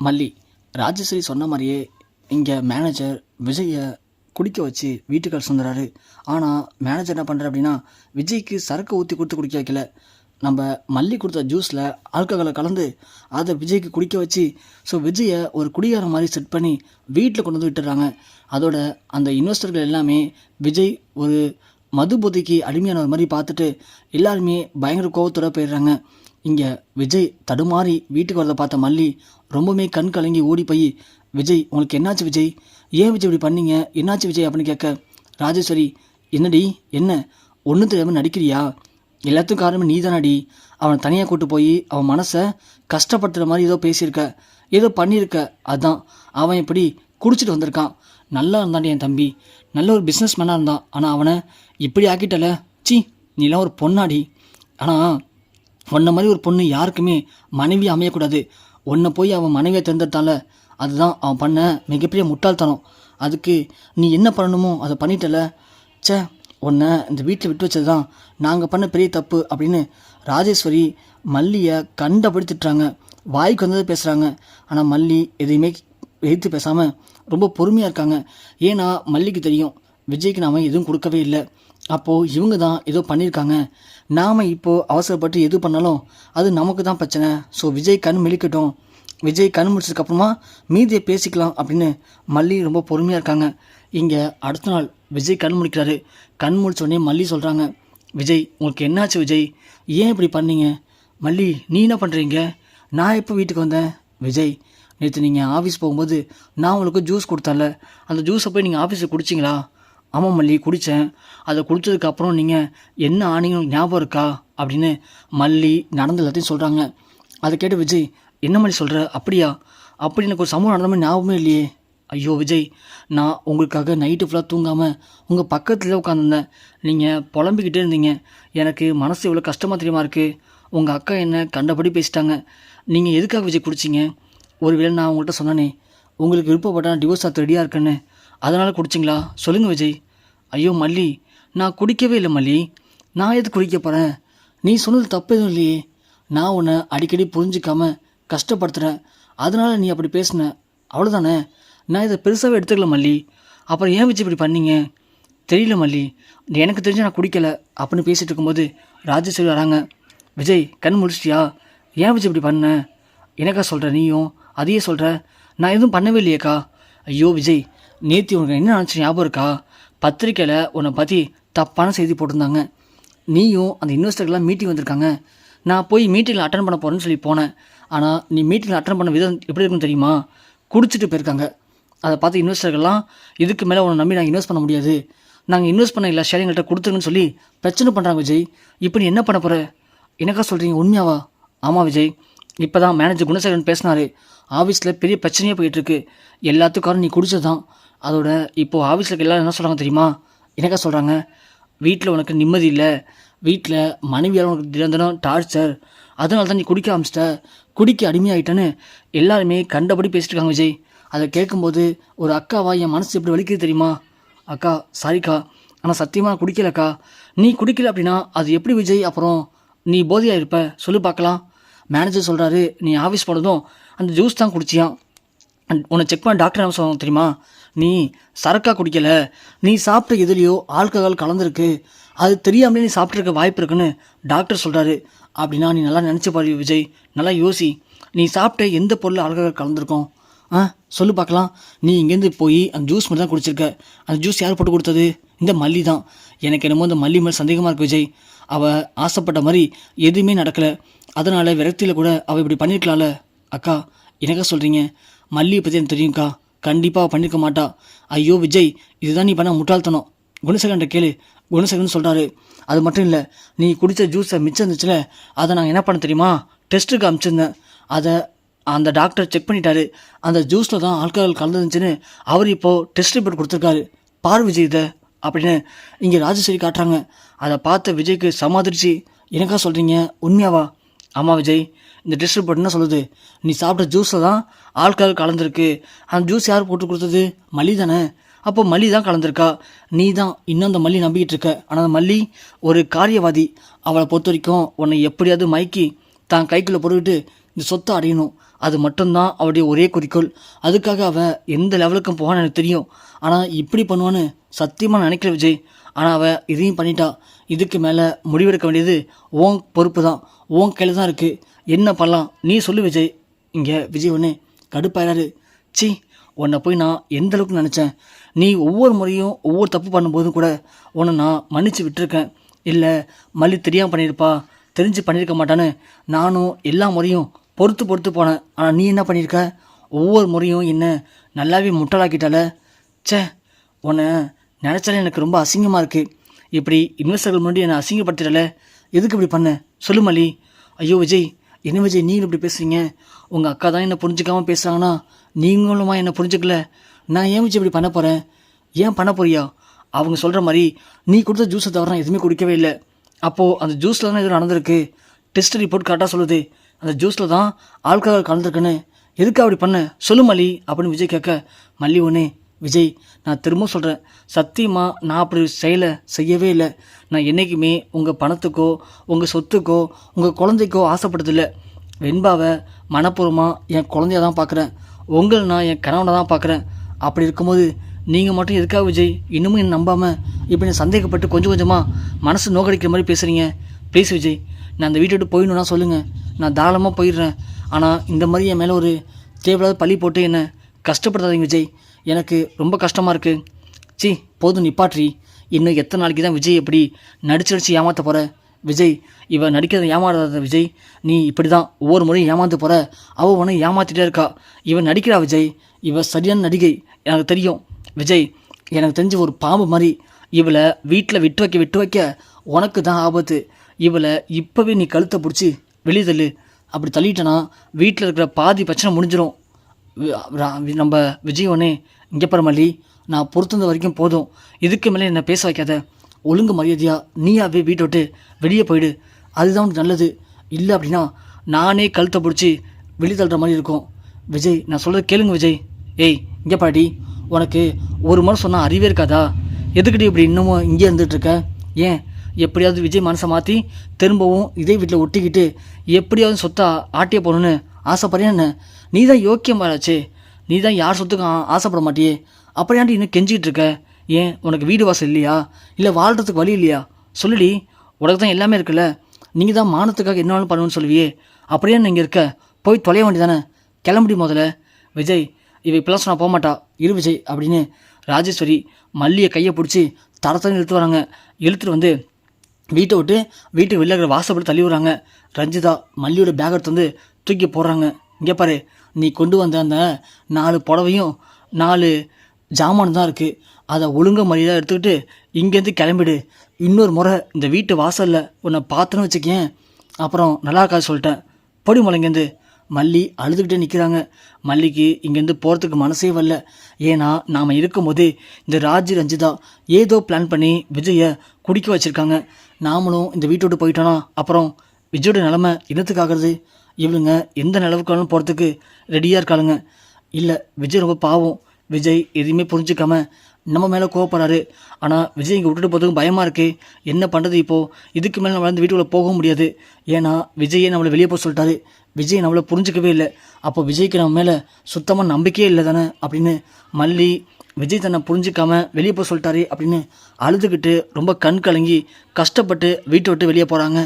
மல்லி. ராஜேஸ்வரி சொன்ன மாதிரியே இங்கே மேனேஜர் விஜயை குடிக்க வச்சு வீட்டுக்கு அழைச்சிட்டு வந்துடுறாரு. ஆனால் மேனேஜர் என்ன பண்ணுறாரு அப்படின்னா, விஜய்க்கு சரக்கு ஊற்றி கொடுத்து குடிக்க வைக்கல, நம்ம மல்லி கொடுத்த ஜூஸில் ஆல்கஹாலை கலந்து அதை விஜய்க்கு குடிக்க வச்சு, ஸோ விஜயை ஒரு குடிகார மாதிரி செட் பண்ணி வீட்டில் கொண்டு வந்து விட்டுறாங்க. அதோட அந்த இன்வெஸ்டர்கள் எல்லாமே விஜய் ஒரு மது போதைக்கு அடிமையான ஒரு மாதிரி பார்த்துட்டு எல்லாருமே பயங்கர கோபத்தோட போயிடுறாங்க. இங்கே விஜய் தடுமாறி வீட்டுக்கு வரதை பார்த்த மல்லி ரொம்பவுமே கண் கலங்கி ஓடி போய், விஜய் உங்களுக்கு என்னாச்சு விஜய், ஏன் விஜய் இப்படி பண்ணீங்க, என்னாச்சு விஜய் அப்படின்னு கேட்க, ராஜேஸ்வரி என்னடி என்ன ஒன்றும் தெரியாமல் நடிக்கிறியா, எல்லாத்துக்கும் காரணமே நீ தானடி, அவனை தனியாக கூட்டு போய் அவன் மனசை கஷ்டப்படுத்துகிற மாதிரி ஏதோ பேசியிருக்க, ஏதோ பண்ணியிருக்க, அதான் அவன் இப்படி குடிச்சிட்டு வந்திருக்கான். நல்லா இருந்தாண்டி என் தம்பி, நல்ல ஒரு பிஸ்னஸ் மேனாக இருந்தான், ஆனால் அவனை இப்படி ஆக்கிட்டல, சி நீலாம் ஒரு பொண்ணாடி. ஆனால் உன்ன மாதிரி ஒரு பொண்ணு யாருக்குமே மனைவி அமையக்கூடாது. உன்னை போய் அவன் மனைவியை தேர்ந்தெடுத்தால, அதுதான் அவன் பண்ண மிகப்பெரிய முட்டாள்தனம். அதுக்கு நீ என்ன பண்ணணுமோ அதை பண்ணிட்டல. சே உன்னை இந்த வீட்டில் விட்டு வச்சது தான் நாங்கள் பண்ண பெரிய தப்பு அப்படின்னு ராஜேஸ்வரி மல்லியை கண்டபடுத்திட்டுறாங்க. வாய்க்கு வந்ததை பேசுகிறாங்க. ஆனால் மல்லி எதையுமே எதிர்த்து பேசாமல் ரொம்ப பொறுமையாக இருக்காங்க. ஏன்னா மல்லிக்கு தெரியும் விஜய்க்கு நாம் எதுவும் கொடுக்கவே இல்லை, அப்போது இவங்க தான் ஏதோ பண்ணியிருக்காங்க, நாம் இப்போது அவசரப்பட்டு எது பண்ணாலும் அது நமக்கு தான் பிரச்சனை. ஸோ விஜய் கண் மெலிக்கட்டும், விஜய் கண் முடிச்சதுக்கப்புறமா மீதியை பேசிக்கலாம் அப்படின்னு மல்லி ரொம்ப பொறுமையாக இருக்காங்க. இங்கே அடுத்த நாள் விஜய் கண் முடிக்கிறாரு. கண் முடிச்சோடனே மல்லி சொல்கிறாங்க, விஜய் உங்களுக்கு என்னாச்சு விஜய், ஏன் இப்படி பண்ணீங்க, மல்லி நீ என்ன பண்ணுறீங்க, நான் எப்போ வீட்டுக்கு வந்தேன், விஜய் நேற்று நீங்கள் ஆஃபீஸ் போகும்போது நான் உங்களுக்கு ஜூஸ் கொடுத்தேன்ல, அந்த ஜூஸை போய் நீங்கள் ஆஃபீஸில் குடிச்சிங்களா, ஆமாம் மல்லி குடித்தேன், அதை குடித்ததுக்கப்புறம் நீங்கள் என்ன ஆனீங்கன்னு ஞாபகம் இருக்கா அப்படின்னு மல்லி நடந்த எல்லாத்தையும் சொல்கிறாங்க. அதை கேட்டு விஜய் என்ன மல்லி சொல்கிற, அப்படியா, அப்படி எனக்கு ஒரு சம்பவம் நடந்த மாதிரி ஞாபகமே இல்லையே, ஐயோ விஜய் நான் உங்களுக்காக நைட்டு ஃபுல்லாக தூங்காமல் உங்கள் பக்கத்தில் உட்காந்துருந்தேன், நீங்கள் புலம்பிக்கிட்டே இருந்தீங்க, எனக்கு மனசு எவ்வளோ கஷ்டமாக தெரியுமா இருக்குது, உங்கள் அக்கா என்ன கண்டபடி பேசிட்டாங்க, நீங்கள் எதுக்காக விஜய் குடிச்சிங்க, ஒருவேளை நான் உங்கள்கிட்ட சொன்னானே உங்களுக்கு விருப்பப்பட்ட டிவோர்ஸ் ஆற்ற ரெடியாக இருக்குன்னு, அதனால் குடிச்சிங்களா சொல்லுங்கள் விஜய். ஐயோ மல்லி நான் குடிக்கவே இல்லை மல்லி, நான் எது குடிக்க போகிறேன், நீ சொன்னது தப்பு எதுவும் இல்லையே, நான் உன்னை அடிக்கடி புரிஞ்சிக்காமல் கஷ்டப்படுத்துகிறேன், அதனால் நீ அப்படி பேசுன அவ்வளோதானே, நான் இதை பெருசாகவே எடுத்துக்கல மல்லி, அப்புறம் ஏன் விஜய் இப்படி பண்ணீங்க, தெரியல மல்லி, எனக்கு தெரிஞ்சு நான் குடிக்கலை அப்படின்னு பேசிகிட்டு இருக்கும்போது ராஜேஸ்வரி வராங்க. விஜய் கண் முடிச்சிட்டியா, ஏன் விஜய் இப்படி பண்ண, எனக்கா சொல்கிற நீயும் அதையே சொல்கிற, நான் எதுவும் பண்ணவே இல்லையேக்கா, ஐயோ விஜய் நேற்று உனக்கு என்ன நினச்சி ஞாபகம் இருக்கா, பத்திரிக்கையில் உன்னை பற்றி தப்பான செய்தி போட்டிருந்தாங்க, நீயும் அந்த இன்வெஸ்டர்லாம் மீட்டிங் வந்திருக்காங்க, நான் போய் மீட்டிங்கில் அட்டன் பண்ண போகிறேன்னு சொல்லி போனேன், ஆனால் நீ மீட்டிங்கில் அட்டன் பண்ண விதம் எப்படி இருக்குன்னு தெரியுமா, குடிச்சிட்டு போயிருக்காங்க, அதை பார்த்து இன்வெஸ்டர்கள்லாம் இதுக்கு மேலே உன்னை நம்பி நாங்கள் இன்வெஸ்ட் பண்ண முடியாது, நாங்கள் இன்வெஸ்ட் பண்ண இல்லை ஷேரிங்கள்கிட்ட கொடுத்துருங்கன்னு சொல்லி பிரச்சனை பண்ணுறாங்க விஜய், இப்போ நீ என்ன பண்ண போகிற, எனக்கா சொல்கிறீங்க உண்மையாவா, ஆமாம் விஜய் இப்போ தான் மேனேஜர் குணசேகரன் பேசினார், ஆஃபீஸில் பெரிய பிரச்சனையே போயிட்டுருக்கு, எல்லாத்துக்காரும் நீ குடிச்சது தான், அதோட இப்போது ஆஃபீஸில் எல்லோரும் என்ன சொல்கிறாங்க தெரியுமா, எனக்கா சொல்கிறாங்க வீட்டில் உனக்கு நிம்மதி இல்லை, வீட்டில் மனைவியால் உனக்கு தினம் டார்ச்சர், அதனால தான் நீ குடிக்க ஆரம்பிச்சிட்ட, குடிக்க அடிமையாகிட்டேன்னு எல்லாருமே கண்டபடி பேசிட்டு இருக்காங்க விஜய். அதை கேட்கும்போது ஒரு அக்காவா என் மனசு எப்படி வலிக்குது தெரியுமா, அக்கா சாரிக்கா, ஆனால் சத்தியமாக நான் குடிக்கலக்கா, நீ குடிக்கல அப்படின்னா அது எப்படி விஜய், அப்புறம் நீ போதையாக இருப்ப சொல்லு பார்க்கலாம், மேனேஜர் சொல்கிறாரு நீ ஆஃபீஸ் போனதும் அந்த ஜூஸ் தான் குடிச்சியான், உன்னை செக் பண்ண டாக்டர் என்ன சொல்லுவாங்க தெரியுமா, நீ சரக்காக குடிக்கலை, நீ சாப்பிட்ட எதுலேயோ ஆல்கஹால் கலந்துருக்கு, அது தெரியாமலே நீ சாப்பிட்ருக்க வாய்ப்பு இருக்குன்னு டாக்டர் சொல்கிறாரு, அப்படின்னா நீ நல்லா நினச்சி பாரு விஜய், நல்லா யோசி, நீ சாப்பிட்ட எந்த பொருள் ஆல்கஹால் கலந்துருக்கோம், சொல்லு பார்க்கலாம், நீ இங்கேருந்து போய் அந்த ஜூஸ் மட்டும் தான் குடிச்சிருக்க, அந்த ஜூஸ் யார் போட்டு கொடுத்தது, இந்த மல்லி தான், எனக்கு என்னமோ இந்த மல்லி மேலே சந்தேகமாக இருக்குது விஜய், அவள் ஆசைப்பட்ட மாதிரி எதுவுமே நடக்கலை, அதனால் விரக்தியில் கூட அவள் இப்படி பண்ணியிருக்கலாம்ல, அக்கா எனக்கா சொல்கிறீங்க, மல்லியை பற்றி எனக்கு தெரியும்க்கா, கண்டிப்பாக அவள் பண்ணியிருக்க மாட்டா, ஐயோ விஜய் இதுதான் நீ பண்ண முட்டாள்தனம், குணசேகரன்ட்ட கேளு, குணசேகரன் சொல்கிறாரு, அது மட்டும் இல்லை நீ குடித்த ஜூஸை மிச்சம் இருந்துச்சுல, அதை நாங்கள் என்ன பண்ண தெரியுமா, டெஸ்ட்டுக்கு அனுப்பிச்சிருந்தேன், அதை அந்த டாக்டர் செக் பண்ணிட்டாரு, அந்த ஜூஸில் தான் ஆல்கஹால் கலந்துருந்துச்சுன்னு அவர் இப்போது டெஸ்ட் ரிப்போர்ட் கொடுத்துருக்காரு, பார் விஜய் இதை அப்படின்னு இங்கே ராஜேஸ்வரி காட்டுறாங்க. அதை பார்த்த விஜய்க்கு சமாதிரிச்சு, எனக்கா சொல்கிறீங்க உண்மையாவா, ஆமாம் விஜய் இந்த டெஸ்ட் ரிப்போர்ட் என்ன சொல்லுது, நீ சாப்பிட்ட ஜூஸில் தான் ஆல்கஹால் கலந்துருக்கு, அந்த ஜூஸ் யார் போட்டு கொடுத்தது, மல்லி தானே, அப்போ மல்லி தான் கலந்துருக்கா, நீ தான் இன்னும் அந்த மல்லி நம்பிக்கிட்டு இருக்க, ஆனால் அந்த மல்லி ஒரு காரியவாதி, அவளை பொறுத்த வரைக்கும் உன்னை எப்படியாவது மயக்கி தான் கைக்குள்ளே போட்டுக்கிட்டு இந்த சொத்தை அடையணும், அது மட்டும்தான் அவளுடைய ஒரே குறிக்கோள். அதுக்காக அவள் எந்த லெவலுக்கும் போவான்னு எனக்கு தெரியும். ஆனால் இப்படி பண்ணுவான்னு சத்தியமாக நினைக்கல விஜய். ஆனால் அவள் இதையும் பண்ணிட்டா. இதுக்கு மேலே முடிவெடுக்க வேண்டியது உன் பொறுப்பு தான், உன் கையில் தான் இருக்குது. என்ன பண்ணலாம் நீ சொல்லு விஜய். இங்கே விஜய் ஒன்று கடுப்பாயிராரு. சி, உன்னை போய் நான் எந்த அளவுக்கு நினச்சேன். நீ ஒவ்வொரு முறையும் ஒவ்வொரு தப்பு பண்ணும்போதும் கூட உன்னை நான் மன்னிச்சு விட்டுருக்கேன். இல்லை மல்லி தெரியாமல் பண்ணியிருப்பா, தெரிஞ்சு பண்ணியிருக்க மாட்டான்னு நானும் எல்லா முறையும் பொறுத்து போனேன். ஆனால் நீ என்ன பண்ணியிருக்க, ஒவ்வொரு முறையும் என்ன நல்லாவே முட்டாளாக்கிட்டால. ச்சே, உன்னை நினச்சாலே எனக்கு ரொம்ப அசிங்கமாக இருக்குது. இப்படி இன்வெஸ்டர்கள் முன்னாடி என்னை அசிங்கப்படுத்திடல. எதுக்கு இப்படி பண்ண சொல்லு மல்லி. ஐயோ விஜய், என்ன விஜய் நீங்களும் இப்படி பேசுகிறீங்க? உங்கள் அக்கா தான் என்னை புரிஞ்சிக்காமல் பேசுகிறாங்கன்னா நீங்களுமா என்னை புரிஞ்சுக்கல? நான் ஏன் விஜய் இப்படி பண்ண போகிறேன்? ஏன் பண்ண போறியா? அவங்க சொல்கிற மாதிரி நீ கொடுத்த ஜூஸை தவிர நான் எதுவுமே குடிக்கவே இல்லை. அப்போது அந்த ஜூஸில் தான் எதுவும் நடந்திருக்கு. டெஸ்ட் ரிப்போர்ட் கரெக்டாக சொல்லுது அந்த ஜூஸில் தான் ஆல்கஹால் கலந்துருக்குன்னு. எதுக்கு அப்படி பண்ண சொல்லு மல்லி அப்படின்னு விஜய் கேட்க, மல்லி ஒன்று விஜய், நான் திரும்ப சொல்கிறேன், சத்தியமாக நான் அப்படி செய்யவே இல்லை. நான் என்றைக்குமே உங்கள் பணத்துக்கோ உங்கள் சொத்துக்கோ உங்கள் குழந்தைக்கோ ஆசைப்பட்டதில்லை. வெண்பாவை மனப்பூர்வமாக என் குழந்தைய தான் பார்க்குறேன். உங்களை நான் என் கணவனை தான் பார்க்குறேன். அப்படி இருக்கும்போது நீங்கள் மட்டும் எதுக்காக விஜய் இன்னமும் என்னை நம்பாமல் இப்படி சந்தேகப்பட்டு கொஞ்சம் கொஞ்சமாக மனசு நோக்கடிக்கிற மாதிரி பேசுகிறீங்க? ப்ளீஸ் விஜய், நான் அந்த வீட்டை விட்டு போயிடணுன்னா சொல்லுங்கள், நான் தாராளமாக போயிடுறேன். ஆனால் இந்த மாதிரி என் மேலே ஒரு தேவையில்லாத பழி போட்டு என்னை கஷ்டப்படுத்தாதீங்க விஜய். எனக்கு ரொம்ப கஷ்டமாக இருக்குது. சி, போதும் நிப்பாட்ரி. இன்னும் எத்தனை நாளைக்கு தான் விஜய் எப்படி நடிச்சு ஏமாற்ற போகிற? விஜய், இவன் நடிக்கிறத ஏமாறாத விஜய். நீ இப்படி தான் ஒவ்வொரு முறையும் ஏமாந்து போகிற. அவள் உன்னை ஏமாற்றிட்டே இருக்கா. இவன் நடிக்கிறா விஜய். இவள் சரியான நடிகை, எனக்கு தெரியும் விஜய். எனக்கு தெரிஞ்ச ஒரு பாம்பு மாதிரி. இவளை வீட்டில் விட்டு வைக்க உனக்கு தான் ஆபத்து. இவளை இப்போவே நீ கழுத்தை பிடிச்சி வெளியே தள்ளு. அப்படி தள்ளிட்டனா வீட்டில் இருக்கிற பாதி பிரச்சனை முடிஞ்சிடும். நம்ம விஜய் ஒன்னே இங்கே பாரு மல்லி, நான் பொறுத்திருந்த வரைக்கும் போதும். இதுக்கு மேலே என்னை பேச வைக்காத. ஒழுங்கு மரியாதையாக நீயாவே வீட்டை விட்டு வெளியே போயிடு. அதுதான் உனக்கு நல்லது. இல்லை அப்படின்னா நானே கழுத்தை பிடிச்சி வெளியே தள்ளுற மாதிரி இருக்கும். விஜய், நான் சொல்கிறது கேளுங்க விஜய். ஏய் இங்கே பாடி, உனக்கு ஒரு முறை சொன்னால் அறிவே இருக்காதா? எதுக்கிட்ட இப்படி இன்னமும் இங்கே இருந்துகிட்ருக்க? ஏன் எப்படியாவது விஜய் மனசை மாற்றி திரும்பவும் இதே வீட்டில் ஒட்டிக்கிட்டு எப்படியாவது சொத்தை ஆட்டிய போகணுன்னு ஆசைப்படுறியா என்ன? நீ தான் யோக்கியமாச்சே. நீ தான் யார் சொத்துக்கும் ஆசைப்பட மாட்டியே. அப்படியாண்டி இன்னும் கெஞ்சிக்கிட்டு இருக்க? ஏன் உனக்கு வீடு வாசல் இல்லையா? இல்லை வாழ்கிறதுக்கு வழி இல்லையா? சொல்லுடி. உனக்கு தான் எல்லாமே இருக்குல்ல. நீங்கள் தான் மானத்துக்காக என்ன வேணும் பண்ணுவேன்னு சொல்லுவியே. அப்படியே நீங்கள் இருக்க, போய் தொலைய வேண்டி தானே. கிளம்புடி முதல்ல. விஜய், இவ இப்பெல்லாம் சொன்னால் போக மாட்டா இரு விஜய் அப்படின்னு ராஜேஸ்வரி மல்லியை கையை பிடிச்சி தரத்தனி இழுத்து வராங்க. இழுத்துட்டு வந்து வீட்டை விட்டு வீட்டுக்கு வெளியே இருக்கிற வாசப்படி தள்ளி விடுறாங்க. ரஞ்சிதா மல்லியோட பேக் எடுத்து வந்து தூக்கி போடுறாங்க. இங்கே பாரு, நீ கொண்டு வந்த அந்த 4 புடவையும் 4 ஜாமான் தான் இருக்குது. அதை ஒழுங்காக மரியாதை எடுத்துக்கிட்டு இங்கேருந்து கிளம்பிடு. இன்னொரு முறை இந்த வீட்டு வாசலில் உன்னை பார்த்துன்னு வச்சுக்கேன், அப்புறம் நல்லா இருக்காது சொல்லிட்டேன். பொடி முளைங்கேருந்து. மல்லி அழுதுகிட்டே நிற்கிறாங்க. மல்லிக்கு இங்கேருந்து போகிறதுக்கு மனசே வரல. ஏன்னா நாம் இருக்கும்போதே இந்த ரஞ்சிதா ஏதோ பிளான் பண்ணி விஜயை குடிக்க வச்சுருக்காங்க. நாமளும் இந்த வீட்டை விட்டு போயிட்டோன்னா அப்புறம் விஜயோட நிலமை இனத்துக்காகிறது. இவளுங்க எந்த நிலவுக்காலும் போகிறதுக்கு ரெடியாக இருக்காளுங்க. இல்லை, விஜய் ரொம்ப பாவம். விஜய் எதையுமே புரிஞ்சுக்காம நம்ம மேலே கோவப்படுறாரு. ஆனால் விஜய் இங்கே விட்டுட்டு போகிறதுக்கு பயமாக இருக்குது. என்ன பண்ணுறது இப்போது? இதுக்கு மேலே நம்மளால் இந்த வீட்டுக்குள்ளே போக முடியாது. ஏன்னா விஜயை நம்மளை வெளியே போக சொல்லிட்டாரு. விஜய் நம்மளை புரிஞ்சிக்கவே இல்லை. அப்போ விஜய்க்கு நம்ம மேலே சுத்தமாக நம்பிக்கையே இல்லை தானே அப்படின்னு மல்லி விஜய் தன்னை புரிஞ்சிக்காமல் வெளியே போக சொல்லிட்டாரு அப்படின்னு அழுதுகிட்டு ரொம்ப கண் கலங்கி கஷ்டப்பட்டு வீட்டை விட்டு வெளியே போகிறாங்க.